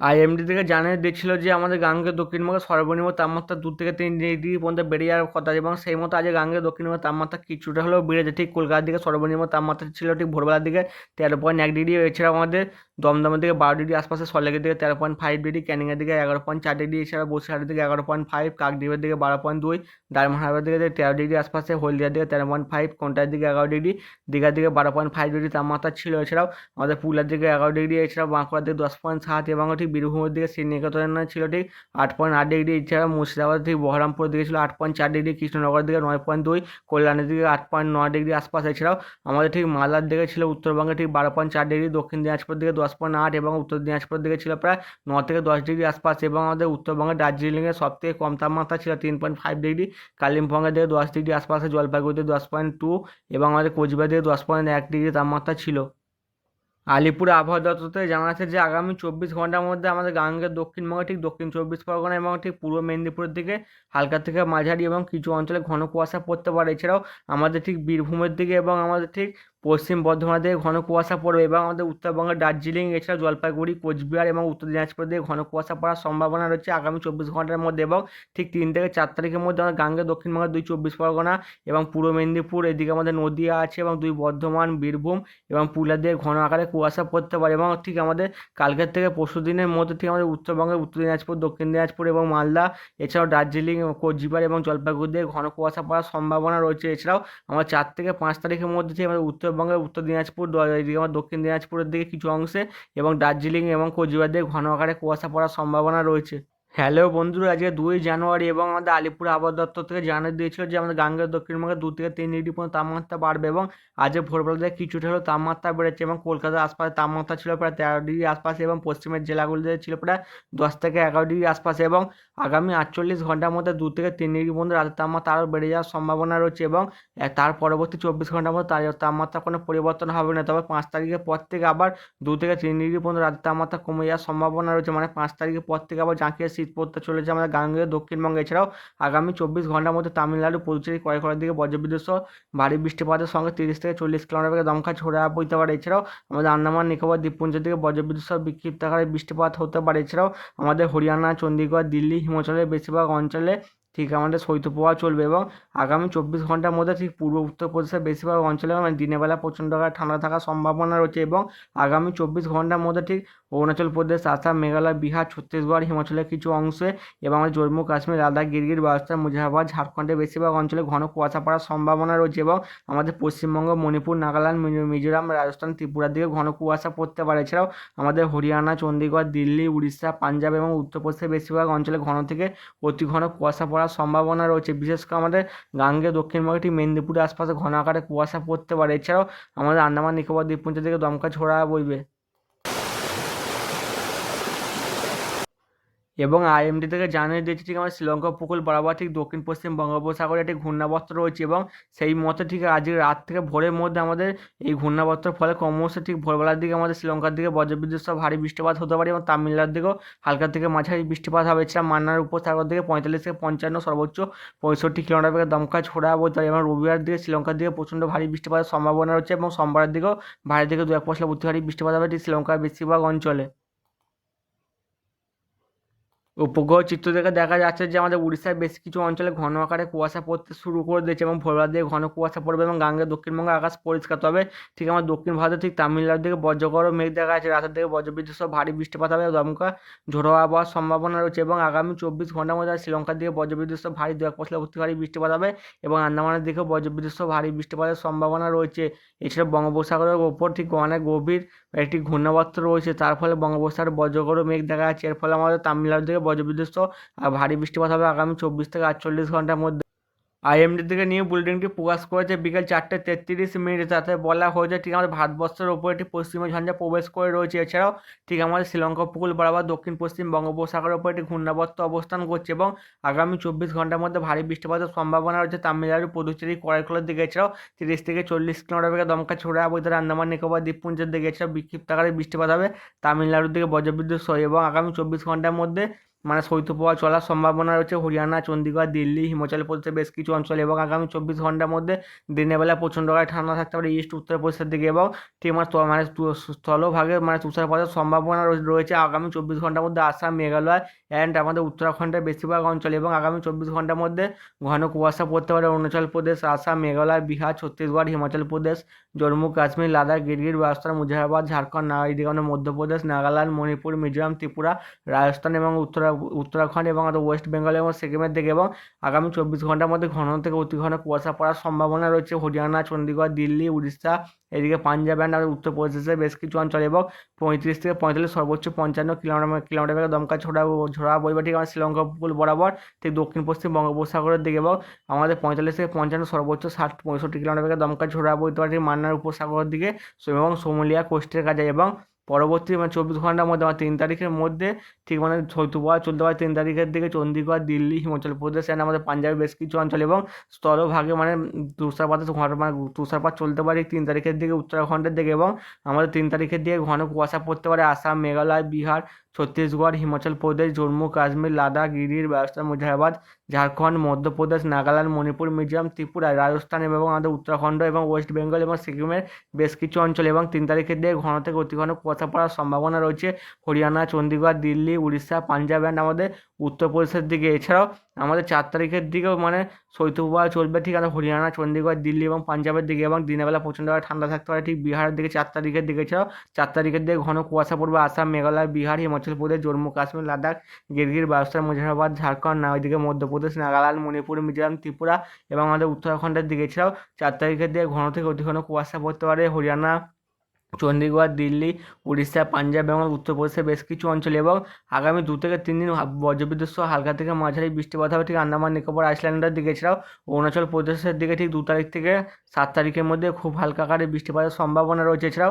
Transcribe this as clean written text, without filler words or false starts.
IMD থেকে জানিয়ে দিচ্ছিল যে আমাদের গাঙ্গেয় দক্ষিণবঙ্গে সর্বনিম্ন তাপমাত্রা 2 থেকে 3 ডিগ্রি পর্যন্ত বেড়ে যাওয়ার কথা, এবং সেই মতো আজ গাঙ্গেয় দক্ষিণবঙ্গের তাপমাত্রা কিছুটা হলেও বেড়েছে। ঠিক কলকাতার দিকে সর্বনিম্ন তাপমাত্রা ছিল ঠিক ভোরবেলার দিকে 13.1 ডিগ্রি। এছাড়াও আমাদের দমদমের দিকে 12 ডিগ্রি আশপাশে, সল্টলেকের দিকে 13.5 ডিগ্রি, ক্যানিংয়ের দিকে 11.4 ডিগ্রি, এছাড়া বসিরহাটের দিকে 11.5, কাকদ্বীপের দিকে 12.2, ডায়মন্ড হারবারের দিকে 13 ডিগ্রি আশপাশে, হলদিয়ার দিকে 13.5, কোন্টার দিকে 11 ডিগ্রি, দীঘার দিকে 12.5 ডিগ্রি তাপমাত্রা ছিল। এছাড়াও আমাদের পুরুলিয়ার দিকে 11 ডিগ্রি, এছাড়াও বাঁকুড়ার দিকে 10.7, এবং ঠিক বীরভূমের দিকে শ্রীনিকেতনে ছিল ঠিক 8.8 ডিগ্রি। এছাড়াও মুর্শিদাবাদ থেকে বহরমপুরের দিকে ছিল 8.4 ডিগ্রি, কৃষ্ণনগরের দিকে 9.2, কল্যাণের দিকে 8.9 ডিগ্রি আশপাশ। এছাড়াও আমাদের ঠিক মালদার দিকে ছিল উত্তরবঙ্গে ঠিক 12.4 ডিগ্রি, দক্ষিণ দিনাজপুরের দিকে 10.8, এবং উত্তর দিনাজপুরের দিকে ছিল প্রায় 9 থেকে 10 ডিগ্রি আশপাশ। এবং আমাদের উত্তরবঙ্গের দার্জিলিংয়ে সব থেকে কম তাপমাত্রা ছিল 3.5 ডিগ্রি, কালিম্পংয়ের দিকে 10 ডিগ্রি আশপাশে, জলপাইগুড়িতে 10.2, এবং আমাদের কোচবিহার দিকে 10.1 ডিগ্রি তাপমাত্রা ছিল। আলিপুর আবহাওয়া দপ্তর থেকে জানা যাচ্ছে যে আগামী 24 ঘন্টার মধ্যে আমাদের গাঙ্গের দক্ষিণবঙ্গে ঠিক দক্ষিণ 24 পরগনা এবং ঠিক পূর্ব মেদিনীপুরের দিকে হালকা থেকে মাঝারি এবং কিছু অঞ্চলে ঘন কুয়াশা পড়তে পারে। এছাড়াও আমাদের ঠিক বীরভূমের দিকে এবং আমাদের ঠিক পশ্চিম বর্ধমানের দিকে ঘন কুয়াশা পড়বে, এবং আমাদের উত্তরবঙ্গের দার্জিলিং, এছাড়াও জলপাইগুড়ি, কোচবিহার এবং উত্তর দিনাজপুরের দিকে ঘন কুয়াশা পড়ার সম্ভাবনা রয়েছে আগামী 24 ঘন্টার মধ্যে। এবং ঠিক 3 থেকে 4 তারিখের মধ্যে আমাদের গাঙ্গের দক্ষিণবঙ্গের 2 চব্বিশ পরগনা এবং পূর্ব মেদিনীপুর, এদিকে আমাদের নদিয়া আছে, এবং 2 বর্ধমান, বীরভূম এবং পুরুলিয়ার দিকে ঘন আকারে কুয়াশা পড়তে পারে। এবং ঠিক আমাদের কালকের থেকে পরশু দিনের মধ্যে ঠিক আমাদের উত্তরবঙ্গের উত্তর দিনাজপুর, দক্ষিণ দিনাজপুর এবং মালদা, এছাড়াও দার্জিলিং, কোচবিহার এবং জলপাইগুড়ি দিয়ে ঘন কুয়াশা পড়ার সম্ভাবনা রয়েছে। এছাড়াও আমার 4 থেকে 5 তারিখের মধ্যে থেকে আমাদের উত্তরবঙ্গের উত্তর দিনাজপুর, এদিকে আমার দক্ষিণ দিনাজপুরের দিকে কিছু অংশে এবং দার্জিলিং এবং কোচবিহার দিয়ে ঘন আকারে কুয়াশা পড়ার সম্ভাবনা রয়েছে। হ্যালো বন্ধুরা, আজকে 2 জানুয়ারি, এবং আমাদের আলিপুর আবহাওয়া দপ্তর থেকে জানিয়ে দিয়েছিল যে আমাদের গাঙ্গেয় দক্ষিণবঙ্গে 2 থেকে 3 ডিগ্রি পর্যন্ত তাপমাত্রা বাড়বে, এবং আজ ভোরবেলা থেকে কিছুটা হলেও তাপমাত্রা বেড়েছে। এবং কলকাতার আশপাশে তাপমাত্রা ছিল প্রায় 13 ডিগ্রি আশপাশে, এবং পশ্চিমের জেলাগুলিতে ছিল প্রায় 10 থেকে 11 ডিগ্রি আশপাশে। এবং আগামী 48 ঘন্টার মধ্যে 2 থেকে 3 ডিগ্রি পর্যন্ত রাতের তাপমাত্রা আরও বেড়ে যাওয়ার সম্ভাবনা রয়েছে, এবং তার পরবর্তী 24 ঘন্টার মধ্যে তাপমাত্রা কোনো পরিবর্তন হবে না। তবে 5 তারিখের পর থেকে আবার 2 থেকে 3 ডিগ্রি পর্যন্ত রাতের তাপমাত্রা কমে যাওয়ার সম্ভাবনা রয়েছে, মানে 5 তারিখের পর থেকে আবার জাঁকিয়ে শীত পড়তে চলেছে আমাদের গাঙ্গেয় দক্ষিণবঙ্গে। এছাড়াও আগামী 24 ঘন্টার মধ্যে তামিলনাড়ু, পুদুচেরি, কয়েকড়ার দিকে বজ্রবিদ্যুৎ সহ ভারী বৃষ্টিপাতের সঙ্গে 30 থেকে 40 কিলোমিটার বেগে দমকা ঝোড়ো হাওয়া বইতে পারে। এছাড়াও আমাদের আন্দামান নিকোবর দ্বীপপুঞ্জের দিকে বজ্রবিদ্যুৎ সহ বিক্ষিপ্ত আকারে বৃষ্টিপাত হতে পারে। এছাড়াও আমাদের হরিয়ানা, চণ্ডীগড়, দিল্লি, হিমাচলের বেশিরভাগ অঞ্চলে ঠিক আমাদের শৈত্যপ্রবাহ চলবে, এবং আগামী 24 ঘন্টার মধ্যে ঠিক পূর্ব উত্তরপ্রদেশের বেশিরভাগ অঞ্চলে মানে দিনের বেলা প্রচণ্ড আকারে ঠান্ডা থাকার সম্ভাবনা রয়েছে। এবং আগামী 24 ঘন্টার মধ্যে ঠিক অরুণাচল প্রদেশ, আসাম, মেঘালয়, বিহার, ছত্তিশগড়, হিমাচলের কিছু অংশে এবং আমাদের জম্মু কাশ্মীর, লাদাখ, গিরগির, বালতাল, মুজাফরবাদ, ঝাড়খণ্ডের বেশিরভাগ অঞ্চলে ঘন কুয়াশা পড়ার সম্ভাবনা রয়েছে। এবং আমাদের পশ্চিমবঙ্গ, মণিপুর, নাগাল্যান্ড, মিজোরাম, রাজস্থান, ত্রিপুরার দিকে ঘন কুয়াশা পড়তে পারে। এছাড়াও আমাদের হরিয়ানা, চণ্ডীগড়, দিল্লি, উড়িষ্যা, পাঞ্জাব এবং উত্তরপ্রদেশের বেশিরভাগ অঞ্চলে ঘন থেকে অতি ঘন কুয়াশা পড়ার সম্ভাবনা রয়েছে। বিশেষ করে আমাদের গাঙ্গেয় দক্ষিণবঙ্গে ঠিক মেদিনীপুরের আশপাশে ঘন আকারে কুয়াশা পড়তে পারে। এছাড়াও আমাদের আন্দামান নিকোবর দ্বীপপুঞ্জের দিকে দমকা ঝোড়ো হাওয়া বইবে। এবং আইএমডি থেকে জানিয়ে দিয়েছে ঠিক আমাদের শ্রীলঙ্কা উপকূল বরাবর ঠিক দক্ষিণ পশ্চিম বঙ্গোপসাগরে একটি ঘূর্ণাবর্ত রয়েছে, এবং সেই মতে ঠিক আজকে রাত থেকে ভোরের মধ্যে আমাদের এই ঘূর্ণাবর্তের ফলে ক্রমশ ঠিক ভোরবেলার দিকে আমাদের শ্রীলঙ্কার দিকে বজ্রবিদ্যুৎ সহ ভারী বৃষ্টিপাত হতে পারে, এবং তামিলনাড়ুর দিকেও হালকা থেকে মাঝারি বৃষ্টিপাত হবে। এছাড়া মান্নার উপসাগর দিকে 45 থেকে 55, সর্বোচ্চ 65 কিলোমিটার বেগে দমকা ঝোড়ো হাওয়া বইতে পারে। এবং রবিবার দিকে শ্রীলঙ্কার দিকে প্রচণ্ড ভারী বৃষ্টিপাতের সম্ভাবনা রয়েছে, এবং সোমবারের দিকেও ভারী থেকে 2-1 পশলা অতি ভারী বৃষ্টিপাত হবে ঠিক শ্রীলঙ্কার বেশিরভাগ অঞ্চলে। উপগ্রহ চিত্র থেকে দেখা যাচ্ছে যে আমাদের উড়িষ্যার বেশ কিছু অঞ্চলে ঘন আকারে কুয়াশা পড়তে শুরু করে দিয়েছে, এবং ভোরবেলা দিয়ে ঘন কুয়াশা পড়বে, এবং গাঙ্গেয় দক্ষিণবঙ্গে আকাশ পরিষ্কার। তবে ঠিক আমার দক্ষিণ ভারতে ঠিক তামিলনাড়ুর দিকে বজ্রগড় মেঘ দেখা যাচ্ছে, রাতের দিকে বজ্রবিদ্যুৎ সহ ভারী বৃষ্টিপাত হবে, দমকা ঝোড়ো আবহাওয়ার সম্ভাবনা রয়েছে। এবং আগামী 24 ঘন্টার মধ্যে শ্রীলঙ্কার দিকে বজ্রবিদ্যুৎ সহ ভারী 2-1 পশলা অতি ভারী বৃষ্টিপাত হবে, এবং আন্দামানের দিকেও বজ্রবিদ্যুৎ সহ ভারী বৃষ্টিপাতের সম্ভাবনা রয়েছে। এছাড়া বঙ্গোপসাগরের ওপর ঠিক অনেক গভীর একটি ঘূর্ণাবর্ত রয়েছে, তার ফলে বঙ্গোপসাগরে বজ্রগড় মেঘ দেখা যাচ্ছে। এর ফলে আমাদের তামিলনাড়ুর দিকে বজ্রবিদ্যুৎ সহ ভারী বৃষ্টিপাত হবে আগামী 24 থেকে 48 ঘন্টার মধ্যে। আইএমডি থেকে নিউ বুলেটিনটি প্রকাশ করেছে বিকেল 4:33। তাতে বলা হয়েছে ঠিক আমাদের ভারতবর্ষের ওপর একটি পশ্চিমী ঝঞ্ঝা প্রবেশ করে রয়েছে। এছাড়াও ঠিক আমাদের শ্রীলঙ্কা উপকূল বরাবর দক্ষিণ পশ্চিম বঙ্গোপসাগরের ওপর একটি ঘূর্ণাবর্ত অবস্থান করছে, এবং আগামী 24 ঘন্টার মধ্যে ভারী বৃষ্টিপাতের সম্ভাবনা রয়েছে তামিলনাড়ু, পুদুচেরি, করাইকলের দিকে। এছাড়াও 30 থেকে 40 কিলোমিটার বেগে দমকা ঝোড়ো হাওয়া বইতে পারে আন্দামান নিকোবর দ্বীপপুঞ্জের দিকে। এছাড়াও বিক্ষিপ্ত আকারে বৃষ্টিপাত হবে তামিলনাড়ুর দিকে বজ্রবিদ্যুৎ সহ, এবং আগামী 24 ঘন্টার মধ্যে মানে শৈত্যপ্রবাহ চলার সম্ভাবনা রয়েছে হরিয়ানা, চণ্ডীগড়, দিল্লি, হিমাচল প্রদেশের বেশ কিছু অঞ্চলে এবং আগামী 24 ঘন্টার মধ্যে দিনের বেলা প্রচণ্ড গায়ে ঠান্ডা থাকতে পারে ইস্ট উত্তরপ্রদেশের দিকে এবং ঠিক মানে স্থলভাগে মানে তুষারপাতের সম্ভাবনা রয়েছে আগামী 24 ঘন্টার মধ্যে আসাম, মেঘালয় অ্যান্ড আমাদের উত্তরাখণ্ডের বেশিরভাগ অঞ্চলে এবং আগামী 24 ঘন্টার মধ্যে ঘন কুয়াশা পড়তে পারে অরুণাচল প্রদেশ, আসাম, মেঘালয়, বিহার, ছত্তিশগড়, হিমাচল প্রদেশ, জম্মু কাশ্মীর, লাদাখ, গিরগির, রাজস্থান, মুজাফরবাদ, ঝাড়খণ্ড, এদিকে আমাদের মধ্যপ্রদেশ, নাগাল্যান্ড, মণিপুর, মিজোরাম, ত্রিপুরা, রাজস্থান এবং উত্তরাখণ্ড এবং আমাদের ওয়েস্ট বেঙ্গল এবং সিকিমের দিকে এবং আগামী 24 ঘন্টার মধ্যে ঘন থেকে অতি ঘন কুয়াশা পড়ার সম্ভাবনা রয়েছে হরিয়ানা, চণ্ডীগড়, দিল্লি, উড়িষ্যা, এদিকে পাঞ্জাব অ্যান্ড আমাদের উত্তরপ্রদেশের বেশ কিছু অঞ্চল এবং 35 থেকে 45 সর্বোচ্চ 55 কিলোমিটার বেগে দমকা ঝোড়া বইবে ঠিক আমাদের শ্রীলঙ্কা উপকূল বরাবর ঠিক দক্ষিণ পশ্চিম বঙ্গোপসাগরের দিকে এবং আমাদের 45 থেকে 55 সর্বোচ্চ 60-65 কিলোমিটার বেগে দমকা ঝোড়া বইতে পারে ঠিক মান্নার উপসাগরের দিকে এবং সোমালিয়া কোস্টের কাছে এবং পরবর্তী মানে 24 ঘন্টার মধ্যে আমার 3 তারিখের মধ্যে ঠিক মানে শৈত্যপ্রবাহ চলতে পারে 3 তারিখের দিকে চণ্ডীগড়, দিল্লি, হিমাচল প্রদেশ অ্যান্ড আমাদের পাঞ্জাবের বেশ কিছু অঞ্চল এবং স্থলভাগে মানে তুষারপাতের মানে তুষারপাত চলতে পারে 3 তারিখের দিকে উত্তরাখণ্ডের দিকে এবং আমাদের 3 তারিখের দিকে ঘন কুয়াশা পড়তে পারে আসাম, মেঘালয়, বিহার, ছত্তিশগড়, হিমাচল প্রদেশ, জম্মু কাশ্মীর, লাদাখ, গিরির, রাজস্থান, মুজাফরবাদ, ঝাড়খণ্ড, মধ্যপ্রদেশ, নাগাল্যান্ড, মণিপুর, মিজোরাম, ত্রিপুরা, রাজস্থান এবং আমাদের উত্তরাখণ্ড এবং ওয়েস্ট বেঙ্গল এবং সিকিমের বেশ কিছু অঞ্চল এবং 3 তারিখের দিকে ঘন থেকে অতি ঘন কুয়াশা পড়ার সম্ভাবনা রয়েছে হরিয়ানা, চণ্ডীগড়, দিল্লি, উড়িষ্যা, পাঞ্জাব অ্যান্ড আমাদের উত্তরপ্রদেশের দিকে। এছাড়াও আমাদের 4 তারিখের দিকেও মানে শৈত্যপ্রবাহ চলবে ঠিক আছে হরিয়ানা, চণ্ডীগড়, দিল্লি এবং পাঞ্জাবের দিকে এবং দিনের বেলা প্রচণ্ড ঠান্ডা থাকতে পারে ঠিক বিহারের দিকে 4 তারিখের দিকে। এছাড়াও 4 তারিখের দিকে ঘন কুয়াশা পড়বে আসাম, মেঘালয়, বিহার, হিমাচল প্রদেশ, জম্মু কাশ্মীর, লাদাখ, গিরগির, রাজস্থান, মুজাফরবাদ, ঝাড়খণ্ড, ওইদিকে মধ্যপ্রদেশ, নাগাল্যান্ড, মণিপুর, মিজোরাম, ত্রিপুরা এবং আমাদের উত্তরাখণ্ডের দিকে। এছাড়াও 4 তারিখের দিকে ঘন থেকে অতি ঘন কুয়াশা পড়তে পারে হরিয়ানা, চণ্ডীগড়, দিল্লি, উড়িষ্যা, পাঞ্জাব এবং উত্তরপ্রদেশের বেশ কিছু অঞ্চলে এবং আগামী 2 থেকে 3 দিন বজ্রবিদ্যুৎ সহ হালকা থেকে মাঝারি বৃষ্টিপাত হবে ঠিক আন্দামান নিকোবর আইল্যান্ডের দিকে। এছাড়াও অরুণাচল প্রদেশের দিকে ঠিক 2 তারিখ থেকে 7 তারিখের মধ্যে খুব হালকা আকারে বৃষ্টিপাতের সম্ভাবনা রয়েছে। এছাড়াও